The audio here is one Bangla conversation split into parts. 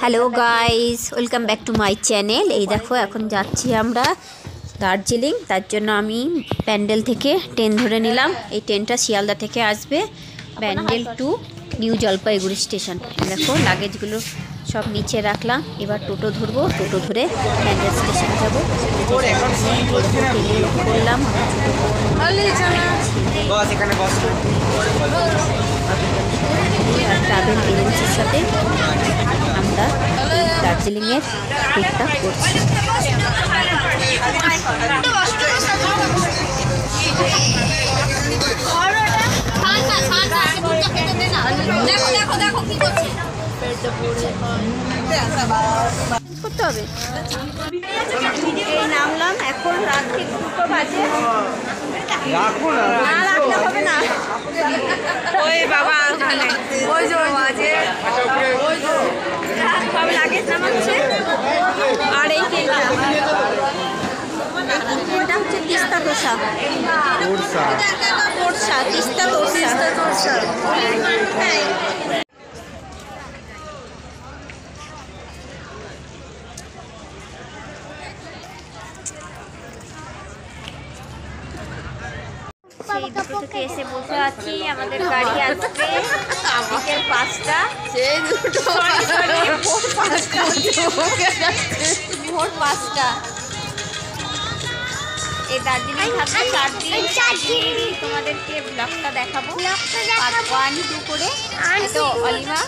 Hello guys, welcome back to my channel. এই দেখো এখন যাচ্ছি আমরা দার্জিলিং। তার জন্য আমি প্যান্ডেল থেকে ট্রেন ধরে নিলাম। এই ট্রেনটা শিয়ালদা থেকে আসবে pandal two new Jalpaiguri station. দেখো লাগেজগুলো সব নিচে রাখলাম। এবার টোটো ধরবো, টোটো ধরে প্যান্ডেল স্টেশন যাবো। করলাম ট্রাভেল এজেন্সির সাথে আমরা দার্জিলিংয়ের ট্রিপটা করছি। করতে হবে। এই নামলাম, এখন রাত্রি 2টো বাজে। না রাখলে হবে না। ওই বাবা ওই যে বাজে সব লাগেজ নামাচ্ছে। আর এই ট্রেনটা হচ্ছে তিস্তা তোষা, তিস্তা তোষা। সেই দুটো থেকে এসে বসে আছি। আমাদের গাড়ি আসবে বিকেল 5টা। ভোর 5টা। এই দার্জিলিং থাকবে 4 দিন। তোমাদেরকে ব্লগটা দেখাবো 1, 2 করে। তো অলিমা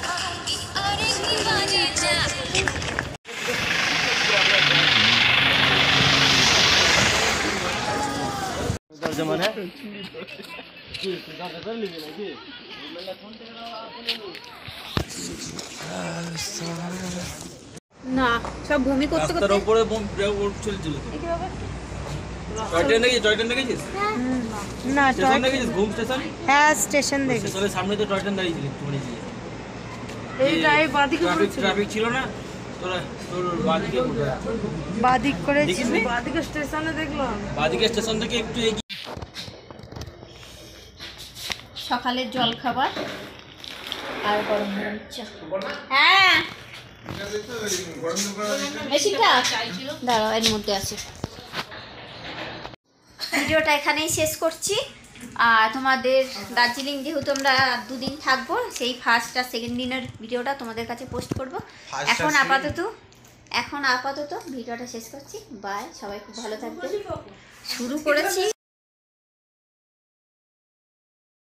না সব ভূমি করতে করতে উপরে চলছিল। টয় ট্রেন দেখেছিস? না স্টেশন দেখেছিস? ঘুম স্টেশন। হ্যাঁ স্টেশন দেখেছি। স্টেশনের সামনে তো টয় ট্রেন দাঁড়িয়েছিল একটু মানে এই যাই বাদিকে ট্রাফিক ছিল না। তোর বাদিক করে বাদিকে স্টেশনে দেখলাম। বাদিকে স্টেশন থেকে একটু এগিয়ে সকালের জল খাবার আর গরম গরম চা। হ্যাঁ বেশিটা দাঁড়াও, এর মধ্যে আছে। ভিডিওটা এখানেই শেষ করছি। আর তোমাদের দার্জিলিং যেহেতু আমরা 2 দিন থাকবো, সেই ফার্স্ট আর সেকেন্ড দিনের ভিডিওটা তোমাদের কাছে পোস্ট করব। এখন আপাতত ভিডিওটা শেষ করছি। বাই, সবাই খুব ভালো থাকবে। শুরু করেছি।